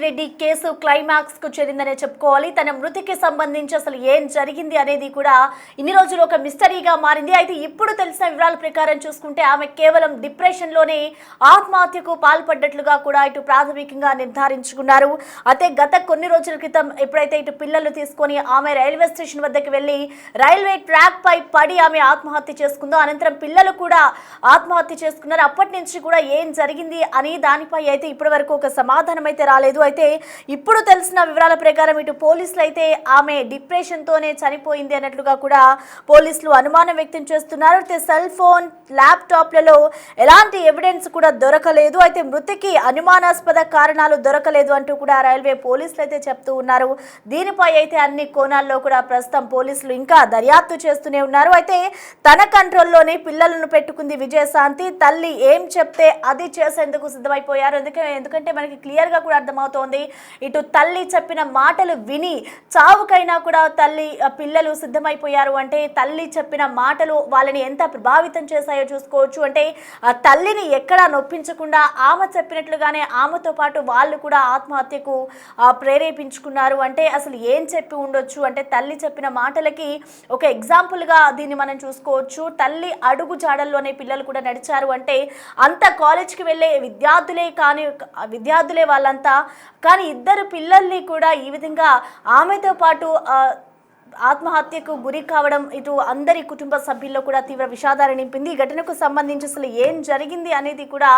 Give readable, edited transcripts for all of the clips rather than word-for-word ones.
Reddy case climax కు చేరిందనే చెప్పుకోవాలి. తన మృతికి సంబంధించి అసలు ఏం జరిగింది అనేది కూడా ఇన్ని రోజులు ఒక మిస్టరీగా మారింది. అయితే ఇప్పుడు తెలిసిన వివరాల ప్రకారం చూసుకుంటే ఆమె కేవలం డిప్రెషన్ లోనే ఆత్మహత్యకు పాల్పడ్డట్లుగా కూడా ఇటు ప్రాథమికంగా నిర్ధారించుకున్నారు. అయితే గత కొన్ని రోజుల క్రితం ఎప్పుడైతే ఇటు పిల్లలు తీసుకొని ఆమె రైల్వే స్టేషన్ వద్దకు వెళ్లి రైల్వే ట్రాక్ పై పడి ఆమె ఆత్మహత్య చేసుకుందో, అనంతరం పిల్లలు కూడా ఆత్మహత్య చేసుకున్నారు. అప్పటి నుంచి కూడా ఏం జరిగింది అని దానిపై అయితే ఇప్పటి వరకు ఒక సమాధానం అయితే రాలేదు. అయితే ఇప్పుడు తెలిసిన వివరాల ప్రకారం ఇటు పోలీసులు అయితే ఆమె డిప్రెషన్ తోనే చనిపోయింది అన్నట్లుగా కూడా పోలీసులు అనుమానం వ్యక్తం చేస్తున్నారు. అయితే సెల్ ఫోన్, ల్యాప్టాప్లలో ఎలాంటి ఎవిడెన్స్ కూడా దొరకలేదు. అయితే మృతికి అనుమానాస్పద కారణాలు దొరకలేదు అంటూ కూడా రైల్వే పోలీసులు అయితే చెప్తూ ఉన్నారు. దీనిపై అయితే అన్ని కోణాల్లో కూడా ప్రస్తుతం పోలీసులు ఇంకా దర్యాప్తు చేస్తూనే ఉన్నారు. అయితే తన కంట్రోల్లోనే పిల్లలను పెట్టుకుంది విజయశాంతి. తల్లి ఏం చెప్తే అది చేసేందుకు సిద్ధమైపోయారు. ఎందుకంటే మనకి క్లియర్ గా కూడా అర్థమవుతోంది. ఇటు తల్లి చెప్పిన మాటలు విని చావుకైనా కూడా పిల్లలు సిద్ధమైపోయారు. అంటే తల్లి చెప్పిన మాటలు వాళ్ళని ఎంత ప్రభావితం చేశాయో చూసుకోవచ్చు. అంటే తల్లిని ఎక్కడా నొప్పించకుండా ఆమె చెప్పినట్లుగానే ఆమెతో పాటు వాళ్ళు కూడా ఆత్మహత్యకు ప్రేరేపించుకున్నారు. అంటే అసలు ఏం చెప్పి ఉండొచ్చు అంటే తల్లి చెప్పిన మాటలకి ఒక ఎగ్జాంపుల్ గా దీన్ని మనం చూసుకోవచ్చు. తల్లి అడుగు జాడల్లోనే పిల్లలు కూడా నడిచారు. అంటే అంత కాలేజ్కి వెళ్ళే విద్యార్థులే వాళ్ళంతా, కానీ ఇద్దరు పిల్లల్ని కూడా ఈ విధంగా ఆమెతో పాటు ఆత్మహత్యకు గురి కావడం ఇటు అందరి కుటుంబ సభ్యుల్లో కూడా తీవ్ర విషాదాన్ని నింపింది. ఈ ఘటనకు సంబంధించి అసలు ఏం జరిగింది అనేది కూడా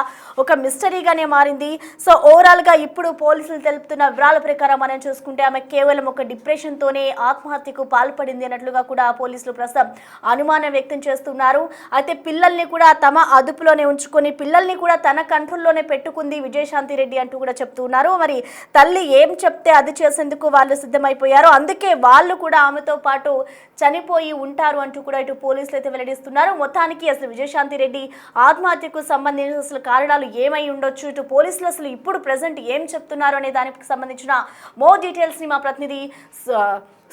ఒక మిస్టరీగానే మారింది. సో ఓవరాల్ గా ఇప్పుడు పోలీసులు తెలుపుతున్న వివరాల ప్రకారం మనం చూసుకుంటే ఆమె కేవలం ఒక డిప్రెషన్ తోనే ఆత్మహత్యకు పాల్పడింది అన్నట్లుగా కూడా పోలీసులు ప్రస్తుతం అనుమానం వ్యక్తం చేస్తున్నారు. అయితే పిల్లల్ని కూడా తమ అదుపులోనే ఉంచుకొని పిల్లల్ని కూడా తన కంట్రోల్లోనే పెట్టుకుంది విజయశాంతి రెడ్డి అంటూ కూడా చెప్తున్నారు. మరి తల్లి ఏం చెప్తే అది చేసేందుకు వాళ్ళు సిద్ధమైపోయారు. అందుకే వాళ్ళు కూడా ఆమెతో పాటు చనిపోయి ఉంటారు అంటూ కూడా ఇటు పోలీసులు అయితే వెల్లడిస్తున్నారు. మొత్తానికి అసలు విజయశాంతి రెడ్డి ఆత్మహత్యకు సంబంధించిన అసలు కారణాలు ఏమై ఉండొచ్చు, ఇటు పోలీసులు అసలు ఇప్పుడు ప్రెసెంట్ ఏం చెప్తున్నారు అనే దానికి సంబంధించిన మోర్ డీటెయిల్స్ ని మా ప్రతినిధి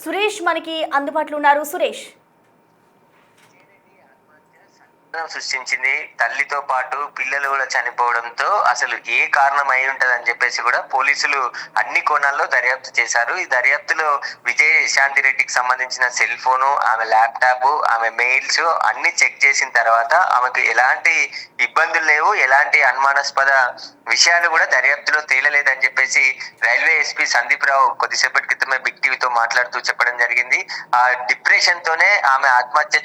సురేష్ మనకి అందుబాటులో ఉన్నారు. సురేష్, సృష్టించింది తల్లితో పాటు పిల్లలు కూడా చనిపోవడంతో అసలు ఏ కారణం అయి ఉంటదని చెప్పేసి కూడా పోలీసులు అన్ని కోణాల్లో దర్యాప్తు చేశారు. ఈ దర్యాప్తులో విజయశాంతి రెడ్డికి సంబంధించిన సెల్ ఫోను, ఆమె ల్యాప్టాప్, ఆమె మెయిల్స్ అన్ని చెక్ చేసిన తర్వాత ఆమెకు ఎలాంటి ఇబ్బందులు లేవు, ఎలాంటి అనుమానాస్పద విషయాలు కూడా దర్యాప్తులో తేలలేదని చెప్పేసి రైల్వే ఎస్పీ సందీప్ రావు కొద్దిసేపటి క్రితమే బిగ్ టీవీతో మాట్లాడుతూ చెప్పడం జరిగింది. ఆ డిప్రెషన్ తోనే ఆమె ఆత్మహత్య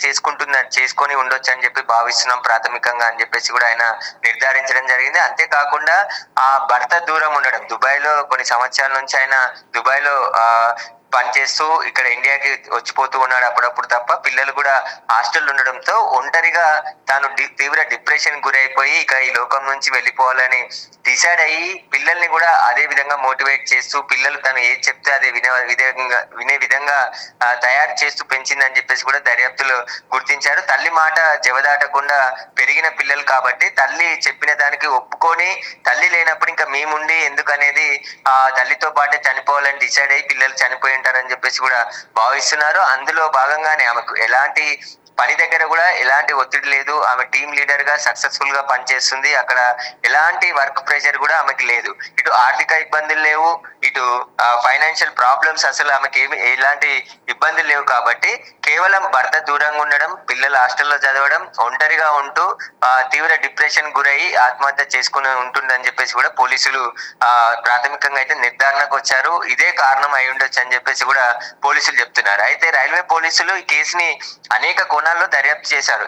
చేసుకొని ఉండొచ్చు అని చెప్పి భావిస్తున్నాం ప్రాథమికంగా అని చెప్పేసి కూడా ఆయన నిర్ధారించడం జరిగింది. అంతేకాకుండా ఆ భర్త దూరం ఉండడం, దుబాయ్ లో కొన్ని సంవత్సరాల నుంచి ఆయన దుబాయ్ లో పనిచేస్తూ ఇక్కడ ఇండియాకి వచ్చిపోతూ ఉన్నాడు అప్పుడప్పుడు తప్ప. పిల్లలు కూడా హాస్టల్ ఉండడంతో ఒంటరిగా తాను తీవ్ర డిప్రెషన్ గురైపోయి ఇక ఈ లోకం నుంచి వెళ్ళిపోవాలని డిసైడ్ అయ్యి పిల్లల్ని కూడా అదే విధంగా మోటివేట్ చేస్తూ పిల్లలు తను ఏది చెప్తే అదే వినే విధంగా తయారు చేస్తూ పెంచిందని చెప్పేసి కూడా దర్యాప్తులో గుర్తించారు. తల్లి మాట జవదాటకుండా పెరిగిన పిల్లలు కాబట్టి తల్లి చెప్పిన దానికి ఒప్పుకొని తల్లి లేనప్పుడు ఇంకా మేముండి ఎందుకనేది ఆ తల్లితో పాటే చనిపోవాలని డిసైడ్ అయ్యి పిల్లలు చనిపోయి ఉంటారని చెప్పేసి కూడా భావిస్తున్నారు. అందులో భాగంగానే ఆమెకు ఎలాంటి పని దగ్గర కూడా ఎలాంటి ఒత్తిడి లేదు. ఆమె టీమ్ లీడర్ గా సక్సెస్ఫుల్ గా పనిచేస్తుంది. అక్కడ ఎలాంటి వర్క్ ప్రెషర్ కూడా ఆమెకి లేదు. ఇటు ఆర్థిక ఇబ్బందులు లేవు, ఇటు ఫైనాన్షియల్ ప్రాబ్లమ్స్ అసలు ఆమెకి ఎలాంటి ఇబ్బందులు లేవు. కాబట్టి కేవలం భర్త దూరంగా ఉండడం, పిల్లలు హాస్టల్లో చదవడం, ఒంటరిగా ఉంటూ తీవ్ర డిప్రెషన్ గురయ్యి ఆత్మహత్య చేసుకుని ఉంటుందని చెప్పేసి కూడా పోలీసులు ప్రాథమికంగా అయితే నిర్ధారణకు వచ్చారు. ఇదే కారణం అయి ఉండొచ్చు అని చెప్పేసి కూడా పోలీసులు చెప్తున్నారు. అయితే రైల్వే పోలీసులు ఈ కేసుని అనేక కోణాల్లో దర్యాప్తు చేశారు.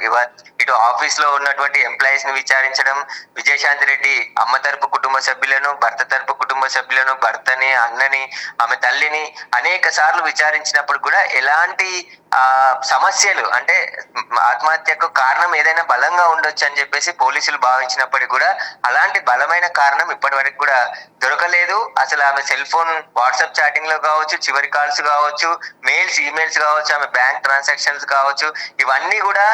ఇటు ఆఫీస్ లో ఉన్నటువంటి ఎంప్లాయీస్ ని విచారించడం, విజయశాంతి రెడ్డి అమ్మ తరపు కుటుంబ సభ్యులను, భర్త తరపు కుటుంబ సభ్యులను, భర్తని, అన్నని, ఆమె తల్లిని అనేక సార్లు విచారించినప్పుడు కూడా ఎలాంటి సమస్యలు అంటే ఆత్మహత్యకు కారణం ఏదైనా బలంగా ఉండొచ్చు అని చెప్పేసి పోలీసులు భావించినప్పటికీ కూడా అలాంటి బలమైన కారణం ఇప్పటి వరకు కూడా దొరకలేదు. అసలు ఆమె సెల్ ఫోన్ వాట్సాప్ చాటింగ్ లో కావచ్చు, చివరి కాల్స్ కావచ్చు, మెయిల్స్, ఈమెయిల్స్ కావచ్చు, ఆమె బ్యాంక్ ట్రాన్సాక్షన్స్ కావచ్చు, ఇవన్నీ కూడా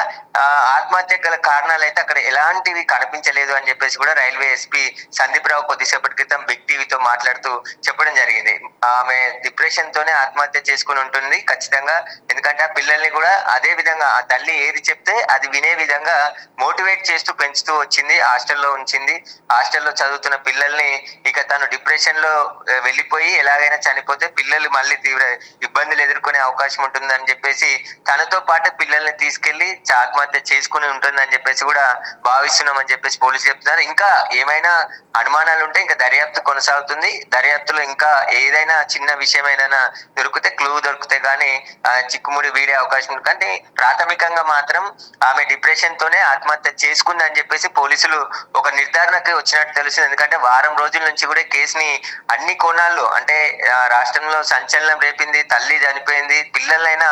ఆత్మహత్య గల కారణాలు అయితే అక్కడ ఎలాంటివి కనిపించలేదు అని చెప్పేసి కూడా రైల్వే ఎస్పీ సందీప్ రావు కొద్దిసేపటి క్రితం బిగ్ టీవీతో మాట్లాడుతూ చెప్పడం జరిగింది. ఆమె డిప్రెషన్ తోనే ఆత్మహత్య చేసుకుని ఉంటుంది ఖచ్చితంగా. ఎందుకంటే పిల్లల్ని కూడా అదే విధంగా ఆ తల్లి ఏది చెప్తే అది వినే విధంగా మోటివేట్ చేస్తూ పెంచుతూ వచ్చింది, హాస్టల్లో ఉంచింది. హాస్టల్లో చదువుతున్న పిల్లల్ని ఇక తను డిప్రెషన్ లో వెళ్ళిపోయి ఎలాగైనా చనిపోతే పిల్లలు మళ్ళీ తీవ్ర ఇబ్బందులు ఎదుర్కొనే అవకాశం ఉంటుందని చెప్పేసి తనతో పాటు పిల్లల్ని తీసుకెళ్లి ఆత్మహత్య చేసుకుని ఉంటుందని చెప్పేసి కూడా భావిస్తున్నామని చెప్పేసి పోలీసులు చెప్తున్నారు. ఇంకా ఏమైనా అనుమానాలు ఉంటే ఇంకా దర్యాప్తు కొనసాగుతుంది. దర్యాప్తులో ఇంకా ఏదైనా చిన్న విషయం ఏదైనా దొరికితే క్లూ దొరికితే గానీ చిక్కుముడి వీడే అవకాశం ఉంది. కానీ ప్రాథమికంగా మాత్రం ఆమె డిప్రెషన్ తోనే ఆత్మహత్య చేసుకుందని చెప్పేసి పోలీసులు ఒక నిర్ధారణకి వచ్చినట్టు తెలుస్తుంది. ఎందుకంటే వారం రోజుల నుంచి కూడా కేసుని అన్ని కోణాల్లో అంటే రాష్ట్రంలో సంచలనం రేపింది. తల్లి చనిపోయింది, పిల్లలైనా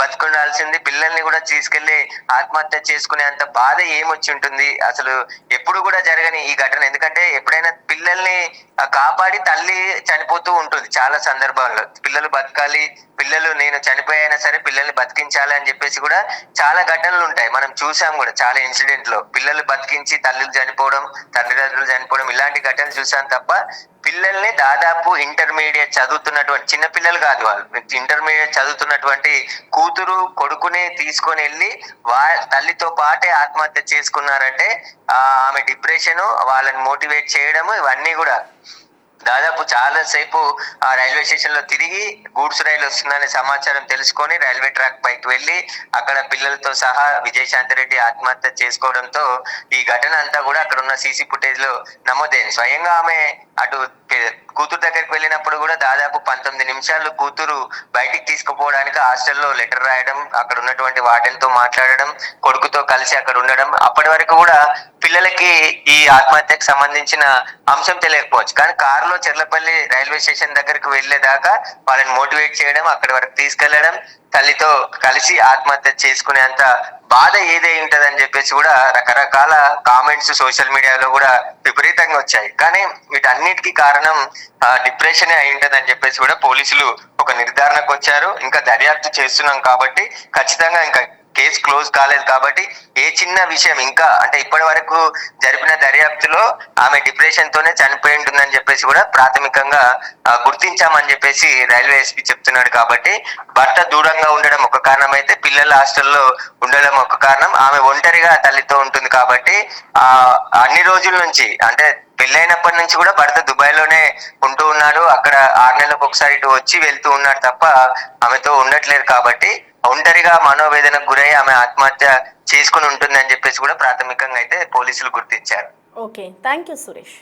బతుకుండాల్సింది, పిల్లల్ని కూడా తీసుకెళ్లి ఆత్మహత్య చేసుకునే అంత బాధ ఏమొచ్చి ఉంటుంది అసలు ఎప్పుడు కూడా జరగని ఈ ఘటన. ఎందుకంటే ఎప్పుడైనా పిల్లల్ని కాపాడి తల్లి చనిపోతూ ఉంటుంది చాలా సందర్భాల్లో. పిల్లలు బతకాలి, పిల్లలు నేను చనిపోయినా సరే పిల్లల్ని బతికించాలి అని చెప్పేసి కూడా చాలా ఘటనలు ఉంటాయి. మనం చూసాం కూడా చాలా ఇన్సిడెంట్ లో పిల్లలు బతికించి తల్లులు చనిపోవడం, తల్లిదండ్రులు చనిపోవడం ఇలాంటి ఘటనలు చూసాం తప్ప పిల్లల్ని దాదాపు ఇంటర్మీడియట్ చదువుతున్నటువంటి చిన్న పిల్లలు కాదు, వాళ్ళు ఇంటర్మీడియట్ చదువుతున్నటువంటి కూతురు కొడుకునే తీసుకొని వెళ్ళి తల్లితో పాటే ఆత్మహత్య చేసుకున్నారంటే ఆమె డిప్రెషన్, వాళ్ళని మోటివేట్ చేయడము ఇవన్నీ కూడా దాదాపు చాలా సేపు ఆ రైల్వే స్టేషన్ లో తిరిగి గూడ్స్ రైలు వస్తుందనే సమాచారం తెలుసుకొని రైల్వే ట్రాక్ పైకి వెళ్లి అక్కడ పిల్లలతో సహా విజయశాంతి రెడ్డి ఆత్మహత్య చేసుకోవడంతో ఈ ఘటన అంతా కూడా అక్కడ ఉన్న సీసీ ఫుటేజ్ లో నమోదైంది. స్వయంగా ఆమె అటు కూతురు దగ్గరికి వెళ్ళినప్పుడు కూడా దాదాపు 19 నిమిషాలు కూతురు బయటికి తీసుకుపోవడానికి హాస్టల్లో లెటర్ రాయడం, అక్కడ ఉన్నటువంటి వార్డెన్ తో మాట్లాడడం, కొడుకుతో కలిసి అక్కడ ఉండడం. అప్పటి వరకు కూడా పిల్లలకి ఈ ఆత్మహత్యకు సంబంధించిన అంశం తెలియకపోవచ్చు, కానీ కారులో చెర్లపల్లి రైల్వే స్టేషన్ దగ్గరికి వెళ్లేదాకా వాళ్ళని మోటివేట్ చేయడం, అక్కడి వరకు తీసుకెళ్లడం, తల్లితో కలిసి ఆత్మహత్య చేసుకునేంత బాధ ఏదై ఉంటదని చెప్పేసి కూడా రకరకాల కామెంట్స్ సోషల్ మీడియాలో కూడా విపరీతంగా వచ్చాయి. కానీ వీటన్నిటికీ కారణం డిప్రెషన్ అయి ఉంటదని చెప్పేసి కూడా పోలీసులు ఒక నిర్ధారణకు వచ్చారు. ఇంకా దర్యాప్తు చేస్తున్నాం కాబట్టి ఖచ్చితంగా ఇంకా కేసు క్లోజ్ కాలేదు కాబట్టి ఏ చిన్న విషయం ఇంకా అంటే ఇప్పటి వరకు జరిపిన దర్యాప్తులో ఆమె డిప్రెషన్ తోనే చనిపోయి ఉంటుందని చెప్పేసి కూడా ప్రాథమికంగా గుర్తించామని చెప్పేసి రైల్వే ఎస్పీ చెప్తున్నాడు. కాబట్టి భర్త దూరంగా ఉండడం ఒక కారణం అయితే పిల్లల హాస్టల్లో ఉండడం ఒక కారణం. ఆమె ఒంటరిగా తల్లితో ఉంటుంది కాబట్టి అన్ని రోజుల నుంచి అంటే పెళ్ళైనప్పటి నుంచి కూడా భర్త దుబాయ్ లోనే ఉంటూ ఉన్నాడు. అక్కడ 6 నెలలకు ఒకసారి ఇటు వచ్చి వెళ్తూ ఉన్నాడు తప్ప ఆమెతో ఉండట్లేదు. కాబట్టి ఒంటరిగా మనోవేదనకు గురై ఆమె ఆత్మహత్య చేసుకుని ఉంటుందని చెప్పేసి కూడా ప్రాథమికంగా అయితే పోలీసులు గుర్తించారు. Okay, thank you Suresh.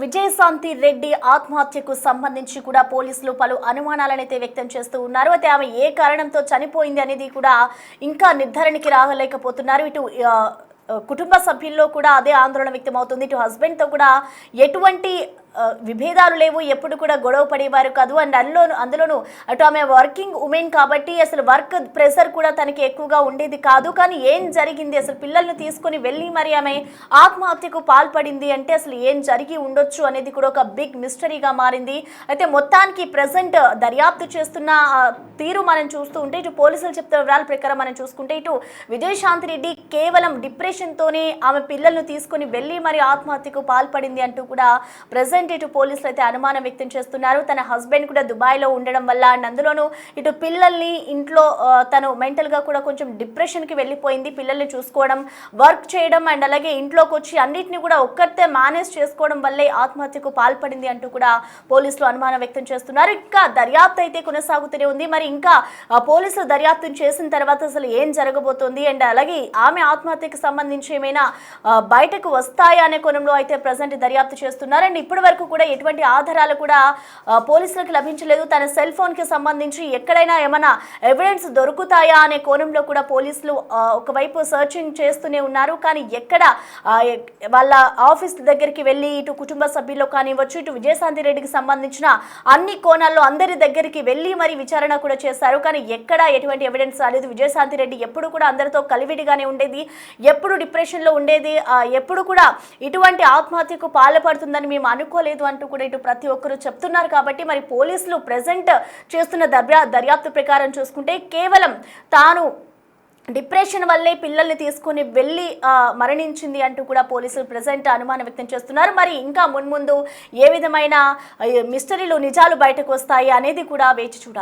Vijayashanti Reddy ఆత్మహత్యకు సంబంధించి కూడా పోలీసులు పలు అనుమానాలనైతే వ్యక్తం చేస్తూ ఉన్నారు. అయితే ఆమె ఏ కారణంతో చనిపోయింది అనేది కూడా ఇంకా నిర్ధారణకి రాగలేకపోతున్నారు. ఇటు కుటుంబ సభ్యుల్లో కూడా అదే ఆందోళన వ్యక్తం అవుతుంది. ఇటు హస్బెండ్తో కూడా ఎటువంటి విభేదాలు లేవు, ఎప్పుడు కూడా గొడవ పడేవారు కాదు. అండ్ అందులోనూ అటు ఆమె వర్కింగ్ ఉమెన్ కాబట్టి అసలు వర్క్ ప్రెషర్ కూడా తనకి ఎక్కువగా ఉండేది కాదు. కానీ ఏం జరిగింది, అసలు పిల్లల్ని తీసుకొని వెళ్ళి మరి ఆమె ఆత్మహత్యకు పాల్పడింది అంటే అసలు ఏం జరిగి ఉండొచ్చు అనేది కూడా ఒక బిగ్ మిస్టరీగా మారింది. అయితే మొత్తానికి ప్రెసెంట్ దర్యాప్తు చేస్తున్న తీరు మనం చూస్తూ ఉంటే ఇటు పోలీసులు చెప్తున్న వివరాల ప్రకారం మనం చూసుకుంటే ఇటు విజయశాంతి రెడ్డి కేవలం డిప్రెషన్తోనే ఆమె పిల్లల్ని తీసుకొని వెళ్ళి మరి ఆత్మహత్యకు పాల్పడింది అంటూ కూడా ప్రెసెంట్ ఇటు పోలీసులు అయితే అనుమానం వ్యక్తం చేస్తున్నారు. తన హస్బెండ్ కూడా దుబాయ్లో ఉండడం వల్ల అండ్ అందులోనూ ఇటు పిల్లల్ని ఇంట్లో తను మెంటల్గా కూడా కొంచెం డిప్రెషన్కి వెళ్ళిపోయింది. పిల్లల్ని చూసుకోవడం, వర్క్ చేయడం అండ్ అలాగే ఇంట్లోకి వచ్చి అన్నిటిని కూడా ఒక్కరితే మేనేజ్ చేసుకోవడం వల్లే ఆత్మహత్యకు పాల్పడింది అంటూ కూడా పోలీసులు అనుమానం వ్యక్తం చేస్తున్నారు. ఇంకా దర్యాప్తు అయితే కొనసాగుతూనే ఉంది. మరి ఇంకా పోలీసులు దర్యాప్తు చేసిన తర్వాత అసలు ఏం జరగబోతోంది అండ్ అలాగే ఆమె ఆత్మహత్యకు సంబంధించి ఏమైనా బయటకు వస్తాయా అనే కోణంలో అయితే ప్రజెంట్ దర్యాప్తు చేస్తున్నారు. అండ్ ఇప్పటి వరకు కూడా ఎటువంటి ఆధారాలు కూడా పోలీసులకు లభించలేదు. తన సెల్ ఫోన్ కి సంబంధించి ఎక్కడైనా ఏమైనా ఎవిడెన్స్ దొరుకుతాయా అనే కోణంలో కూడా పోలీసులు ఒకవైపు సర్చింగ్ చేస్తూనే ఉన్నారు. కానీ ఎక్కడ వాళ్ళ ఆఫీస్ దగ్గరికి వెళ్ళి ఇటు కుటుంబ సభ్యుల్లో కానివ్వచ్చు, ఇటు విజయశాంతి రెడ్డికి సంబంధించిన అన్ని కోణాల్లో అందరి దగ్గరికి వెళ్ళి మరి విచారణ కూడా చేశారు. కానీ ఎక్కడ ఎటువంటి ఎవిడెన్స్ రాలేదు. విజయశాంతి రెడ్డి ఎప్పుడు కూడా అందరితో కలివిడిగానే ఉండేది, ఎప్పుడు డిప్రెషన్లో ఉండేది, ఎప్పుడు కూడా ఇటువంటి ఆత్మహత్యకు పాల్పడుతుందని మేము అనుకోలేదు అంటూ కూడా ఇటు ప్రతి ఒక్కరూ చెప్తున్నారు. కాబట్టి మరి పోలీసులు ప్రెజెంట్ చేస్తున్న దర్యాప్తు ప్రకారం చూసుకుంటే కేవలం తాను డిప్రెషన్ వల్లే పిల్లల్ని తీసుకుని వెళ్ళి మరణించింది అంటూ కూడా పోలీసులు ప్రజెంట్ అనుమానం వ్యక్తం చేస్తున్నారు. మరి ఇంకా మున్ముందు ఏ విధమైన మిస్టరీలు నిజాలు బయటకు వస్తాయి అనేది కూడా వేచి చూడాలి.